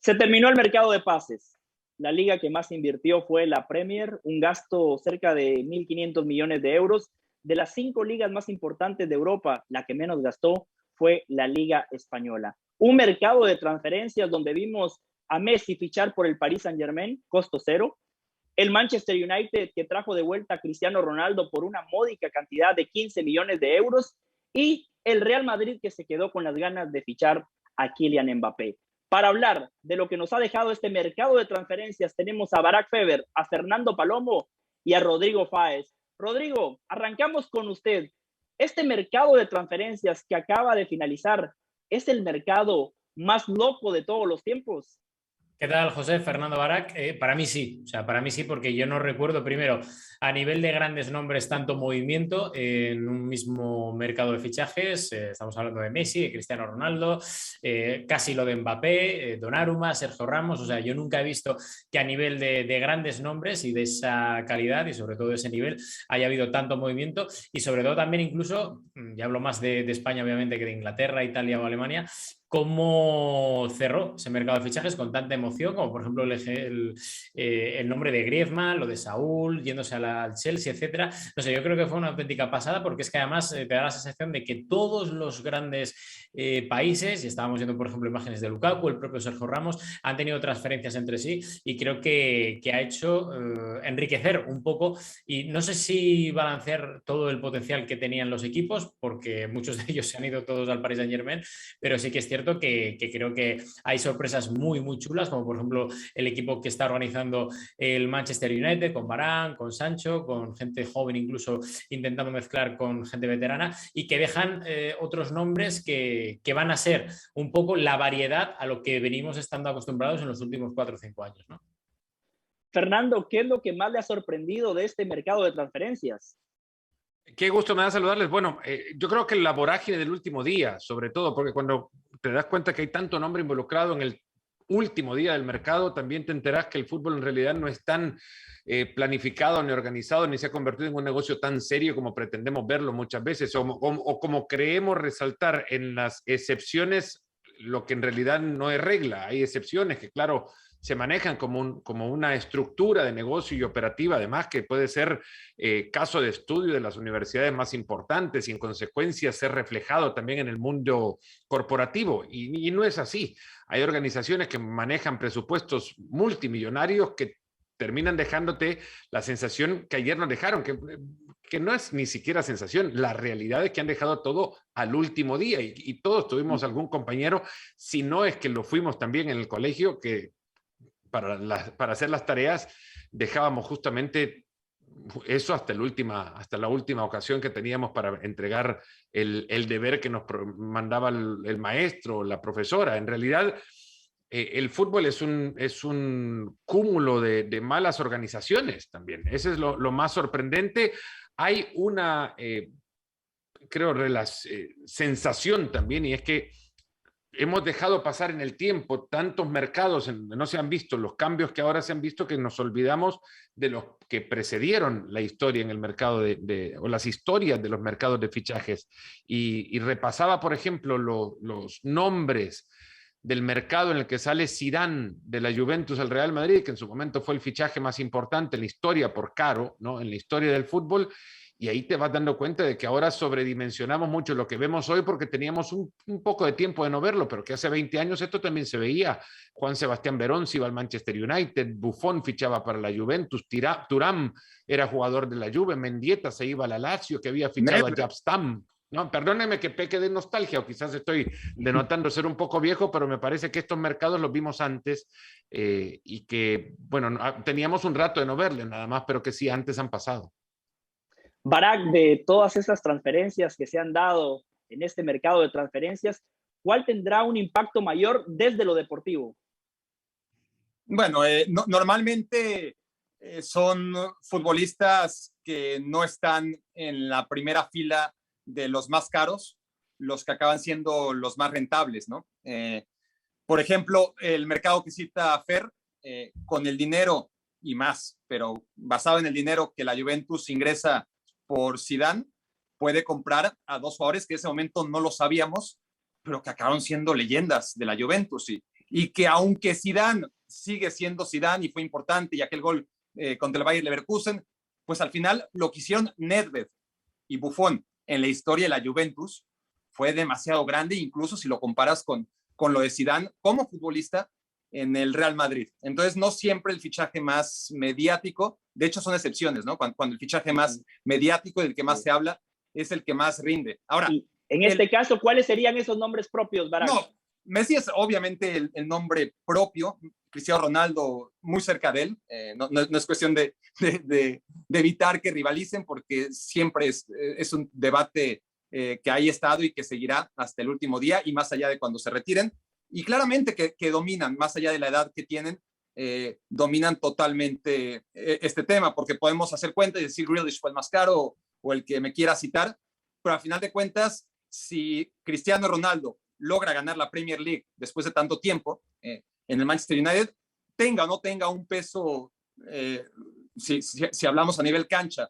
Se terminó el mercado de pases. La liga que más invirtió fue la Premier, un gasto cerca de 1.500 millones de euros. De las 5 ligas más importantes de Europa, la que menos gastó fue la Liga Española. Un mercado de transferencias donde vimos a Messi fichar por el Paris Saint-Germain, costo cero. El Manchester United que trajo de vuelta a Cristiano Ronaldo por una módica cantidad de 15 millones de euros. Y el Real Madrid que se quedó con las ganas de fichar a Kylian Mbappé. Para hablar de lo que nos ha dejado este mercado de transferencias, tenemos a Barak Feber, a Fernando Palomo y a Rodrigo Fáez. Rodrigo, arrancamos con usted. Este mercado de transferencias que acaba de finalizar, ¿es el mercado más loco de todos los tiempos? ¿Qué tal, José? Fernando Barak. Para mí sí, o sea, para mí sí, porque yo no recuerdo, primero, a nivel de grandes nombres, tanto movimiento en un mismo mercado de fichajes. Estamos hablando de Messi, de Cristiano Ronaldo, casi lo de Mbappé, Donnarumma, Sergio Ramos. O sea, yo nunca he visto que a nivel de grandes nombres y de esa calidad y sobre todo de ese nivel haya habido tanto movimiento y sobre todo también incluso, ya hablo más de España obviamente que de Inglaterra, Italia o Alemania, cómo cerró ese mercado de fichajes con tanta emoción, como por ejemplo el nombre de Griezmann, lo de Saúl, yéndose al Chelsea, etcétera. No sé, yo creo que fue una auténtica pasada porque es que además te da la sensación de que todos los grandes países, y estábamos viendo por ejemplo imágenes de Lukaku, el propio Sergio Ramos, han tenido transferencias entre sí y creo que ha hecho enriquecer un poco y no sé si balancear todo el potencial que tenían los equipos, porque muchos de ellos se han ido todos al Paris Saint-Germain, pero sí que es cierto que creo que hay sorpresas muy, muy chulas, como por ejemplo el equipo que está organizando el Manchester United, con Varane, con Sancho, con gente joven incluso intentando mezclar con gente veterana, y que dejan otros nombres que van a ser un poco la variedad a lo que venimos estando acostumbrados en los últimos 4 o 5 años, ¿no? Fernando, ¿qué es lo que más le ha sorprendido de este mercado de transferencias? Qué gusto me da saludarles. Bueno, yo creo que la vorágine del último día, sobre todo, porque cuando te das cuenta que hay tanto nombre involucrado en el último día del mercado, también te enteras que el fútbol en realidad no es tan planificado ni organizado, ni se ha convertido en un negocio tan serio como pretendemos verlo muchas veces, o como creemos resaltar en las excepciones, lo que en realidad no es regla. Hay excepciones que, claro, se manejan como una estructura de negocio y operativa, además que puede ser caso de estudio de las universidades más importantes y en consecuencia ser reflejado también en el mundo corporativo. Y no es así. Hay organizaciones que manejan presupuestos multimillonarios que terminan dejándote la sensación que ayer nos dejaron, que no es ni siquiera sensación, la realidad es que han dejado todo al último día y todos tuvimos algún compañero, si no es que lo fuimos también en el colegio, que para hacer las tareas dejábamos justamente eso hasta la última ocasión que teníamos para entregar el deber que nos mandaba el maestro o la profesora. En realidad, el fútbol es un cúmulo de malas organizaciones también. Ese es lo más sorprendente. Hay una, creo, sensación también, y es que hemos dejado pasar en el tiempo tantos mercados, no se han visto los cambios que ahora se han visto, que nos olvidamos de los que precedieron la historia en el mercado o las historias de los mercados de fichajes. Y repasaba, por ejemplo, los nombres del mercado en el que sale Zidane de la Juventus al Real Madrid, que en su momento fue el fichaje más importante en la historia por caro, ¿no? En la historia del fútbol. Y ahí te vas dando cuenta de que ahora sobredimensionamos mucho lo que vemos hoy porque teníamos un poco de tiempo de no verlo, pero que hace 20 años esto también se veía. Juan Sebastián Verón se iba al Manchester United, Buffon fichaba para la Juventus, Thuram era jugador de la Juve, Mendieta se iba a la Lazio, que había fichado a Jaap Stam. No, perdóneme que peque de nostalgia, o quizás estoy denotando ser un poco viejo, pero me parece que estos mercados los vimos antes y que, bueno, teníamos un rato de no verle nada más, pero que sí, antes han pasado. Barak, de todas estas transferencias que se han dado en este mercado de transferencias, ¿cuál tendrá un impacto mayor desde lo deportivo? Bueno, normalmente son futbolistas que no están en la primera fila de los más caros, los que acaban siendo los más rentables, ¿no? Por ejemplo, el mercado que cita Fer, con el dinero y más, pero basado en el dinero que la Juventus ingresa por Zidane, puede comprar a dos jugadores que en ese momento no lo sabíamos, pero que acabaron siendo leyendas de la Juventus. y que aunque Zidane sigue siendo Zidane y fue importante y aquel gol contra el Bayer Leverkusen, pues al final lo que hicieron Nedved y Buffon en la historia de la Juventus fue demasiado grande, incluso si lo comparas con lo de Zidane como futbolista en el Real Madrid. Entonces, no siempre el fichaje más mediático, de hecho son excepciones, ¿no? Cuando el fichaje más mediático, del que más se habla, es el que más rinde. Ahora, y en este caso, ¿cuáles serían esos nombres propios, Barak? No, Messi es obviamente el nombre propio, Cristiano Ronaldo muy cerca de él, no es cuestión de evitar que rivalicen, porque siempre es un debate que ha estado y que seguirá hasta el último día y más allá de cuando se retiren, y claramente que dominan, más allá de la edad que tienen, dominan totalmente este tema, porque podemos hacer cuenta y decir Grealish fue el más caro o el que me quiera citar, pero al final de cuentas, si Cristiano Ronaldo logra ganar la Premier League después de tanto tiempo en el Manchester United, tenga o no tenga un peso, si hablamos a nivel cancha,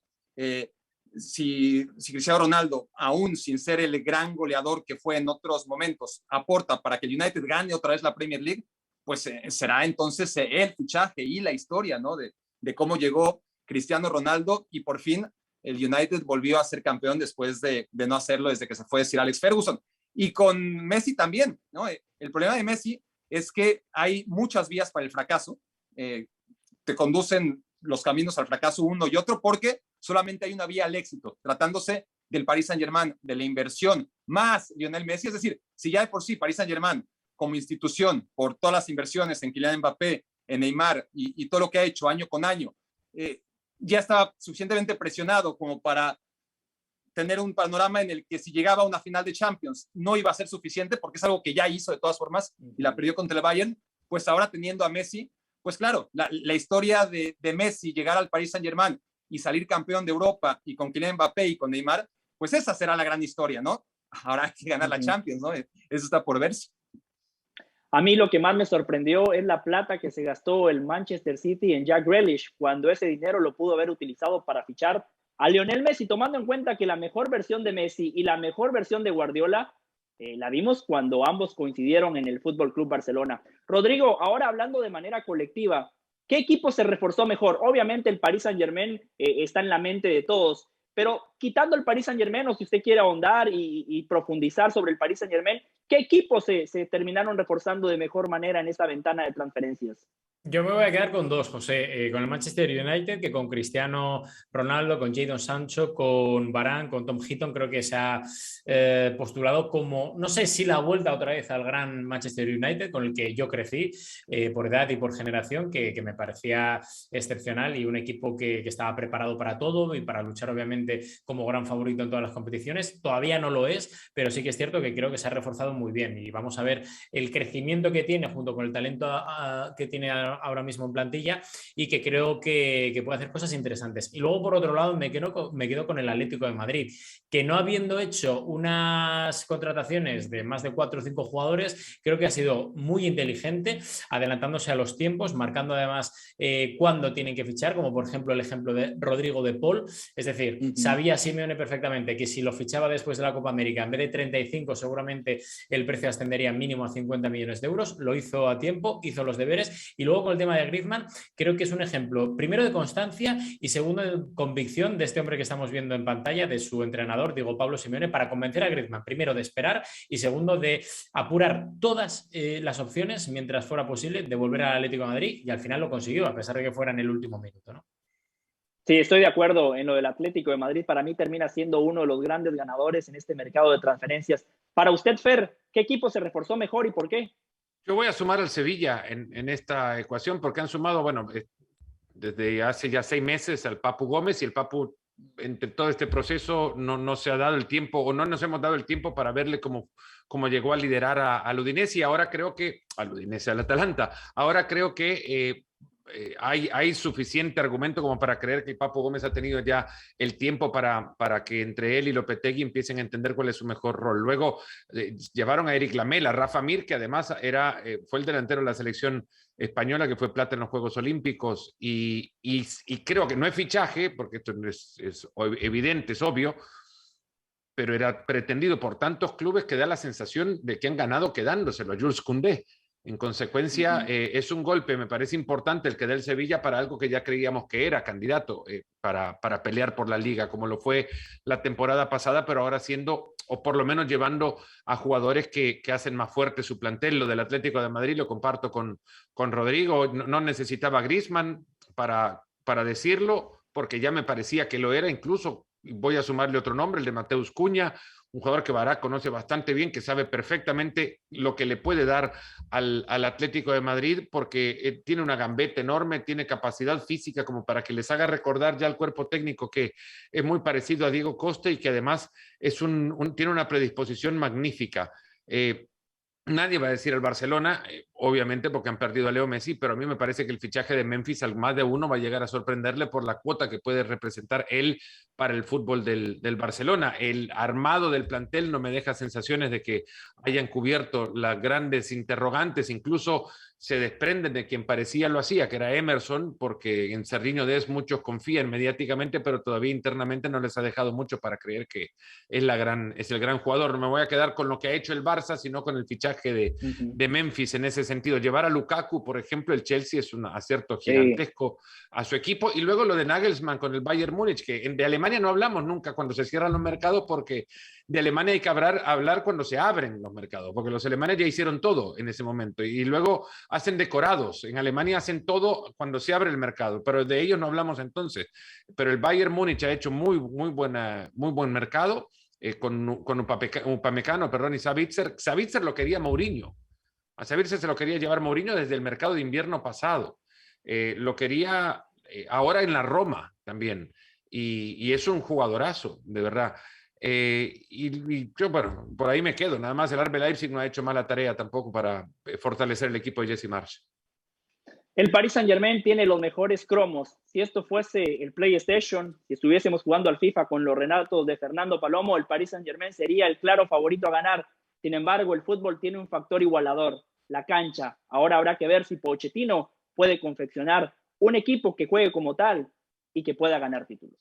si Cristiano Ronaldo, aún sin ser el gran goleador que fue en otros momentos, aporta para que el United gane otra vez la Premier League, pues será entonces el fichaje y la historia, ¿no? de cómo llegó Cristiano Ronaldo y por fin el United volvió a ser campeón después de no hacerlo desde que se fue Sir Alex Ferguson. Y con Messi también, ¿no? El problema de Messi es que hay muchas vías para el fracaso. Te conducen los caminos al fracaso uno y otro porque solamente hay una vía al éxito, tratándose del Paris Saint-Germain, de la inversión, más Lionel Messi. Es decir, si ya de por sí Paris Saint-Germain como institución, por todas las inversiones en Kylian Mbappé, en Neymar y todo lo que ha hecho año con año, ya estaba suficientemente presionado como para tener un panorama en el que si llegaba a una final de Champions no iba a ser suficiente, porque es algo que ya hizo de todas formas y la perdió contra el Bayern, pues ahora teniendo a Messi, pues claro, la historia de Messi llegar al Paris Saint-Germain y salir campeón de Europa y con Kylian Mbappé y con Neymar, pues esa será la gran historia, ¿no? Ahora hay que ganar la Champions, ¿no? Eso está por verse. A mí lo que más me sorprendió es la plata que se gastó el Manchester City en Jack Grealish, cuando ese dinero lo pudo haber utilizado para fichar a Lionel Messi, tomando en cuenta que la mejor versión de Messi y la mejor versión de Guardiola la vimos cuando ambos coincidieron en el Fútbol Club Barcelona. Rodrigo, ahora hablando de manera colectiva, ¿qué equipo se reforzó mejor? Obviamente el Paris Saint-Germain está en la mente de todos, pero quitando el Paris Saint-Germain, o si usted quiere ahondar y profundizar sobre el Paris Saint-Germain, ¿qué equipos se terminaron reforzando de mejor manera en esta ventana de transferencias? Yo me voy a quedar con dos, José, con el Manchester United, que con Cristiano Ronaldo, con Jadon Sancho, con Varane, con Tom Heaton, creo que se ha postulado como, no sé si la vuelta otra vez al gran Manchester United, con el que yo crecí por edad y por generación, que me parecía excepcional y un equipo que estaba preparado para todo y para luchar obviamente como gran favorito en todas las competiciones. Todavía no lo es, pero sí que es cierto que creo que se ha reforzado muy bien y vamos a ver el crecimiento que tiene junto con el talento que tiene ahora mismo en plantilla y que creo que puede hacer cosas interesantes. Y luego, por otro lado, me quedo con el Atlético de Madrid, que no habiendo hecho unas contrataciones de más de 4 o 5 jugadores, creo que ha sido muy inteligente, adelantándose a los tiempos, marcando además cuándo tienen que fichar, como por ejemplo el ejemplo de Rodrigo de Paul. Es decir, sabía Simeone perfectamente que si lo fichaba después de la Copa América, en vez de 35, seguramente el precio ascendería mínimo a 50 millones de euros. Lo hizo a tiempo, hizo los deberes. Y luego con el tema de Griezmann, creo que es un ejemplo, primero de constancia y segundo de convicción de este hombre que estamos viendo en pantalla, de su entrenador, Diego Pablo Simeone, para convencer a Griezmann, primero de esperar y segundo de apurar todas las opciones mientras fuera posible de volver al Atlético de Madrid, y al final lo consiguió, a pesar de que fuera en el último minuto, ¿no? Sí, estoy de acuerdo en lo del Atlético de Madrid. Para mí termina siendo uno de los grandes ganadores en este mercado de transferencias. Para usted, Fer, ¿qué equipo se reforzó mejor y por qué? Yo voy a sumar al Sevilla en esta ecuación porque han sumado, bueno, desde hace ya 6 meses al Papu Gómez, y el Papu entre todo este proceso no se ha dado el tiempo, o no nos hemos dado el tiempo para verle cómo llegó a liderar al Udinese, y ahora creo que, al Udinese, al Atalanta, ahora creo que hay suficiente argumento como para creer que el Papu Gómez ha tenido ya el tiempo para que entre él y Lopetegui empiecen a entender cuál es su mejor rol. Luego llevaron a Eric Lamela, Rafa Mir, que además fue el delantero de la selección española, que fue plata en los Juegos Olímpicos, y creo que no es fichaje, porque esto es evidente, es obvio, pero era pretendido por tantos clubes que da la sensación de que han ganado quedándoselo a Jules Koundé. En consecuencia, es un golpe, me parece importante el que dé el Sevilla para algo que ya creíamos que era candidato para pelear por la liga, como lo fue la temporada pasada, pero ahora siendo, o por lo menos llevando a jugadores que hacen más fuerte su plantel. Lo del Atlético de Madrid lo comparto con Rodrigo, no necesitaba Griezmann para decirlo, porque ya me parecía que lo era, incluso voy a sumarle otro nombre, el de Mateus Cunha, un jugador que Barak conoce bastante bien, que sabe perfectamente lo que le puede dar al Atlético de Madrid, porque tiene una gambeta enorme, tiene capacidad física como para que les haga recordar ya al cuerpo técnico que es muy parecido a Diego Costa y que además tiene una predisposición magnífica. Nadie va a decir el Barcelona, obviamente porque han perdido a Leo Messi, pero a mí me parece que el fichaje de Memphis al más de uno va a llegar a sorprenderle por la cuota que puede representar él para el fútbol del Barcelona. El armado del plantel no me deja sensaciones de que hayan cubierto las grandes interrogantes, incluso se desprenden de quien parecía lo hacía, que era Emerson, porque en Serginho Dest muchos confían mediáticamente, pero todavía internamente no les ha dejado mucho para creer que es el gran jugador. No me voy a quedar con lo que ha hecho el Barça, sino con el fichaje de Memphis en ese sentido. Llevar a Lukaku, por ejemplo, el Chelsea es un acierto gigantesco a su equipo. Y luego lo de Nagelsmann con el Bayern Múnich, que de Alemania no hablamos nunca cuando se cierran los mercados, porque de Alemania hay que hablar cuando se abren los mercados, porque los alemanes ya hicieron todo en ese momento y luego hacen decorados. En Alemania hacen todo cuando se abre el mercado, pero de ellos no hablamos entonces. Pero el Bayern Múnich ha hecho muy buen mercado con Upamecano, perdón, y Sabitzer. Sabitzer lo quería Mourinho. A Sabitzer se lo quería llevar Mourinho desde el mercado de invierno pasado. Lo quería ahora en la Roma también. Y es un jugadorazo, de verdad. Y yo, bueno, por ahí me quedo. Nada más el RB Leipzig no ha hecho mala tarea tampoco para fortalecer el equipo de Jesse Marsch. El Paris Saint-Germain tiene los mejores cromos. Si esto fuese el PlayStation, si estuviésemos jugando al FIFA con los Renatos de Fernando Palomo, el Paris Saint-Germain sería el claro favorito a ganar. Sin embargo, el fútbol tiene un factor igualador, la cancha. Ahora habrá que ver si Pochettino puede confeccionar un equipo que juegue como tal y que pueda ganar títulos.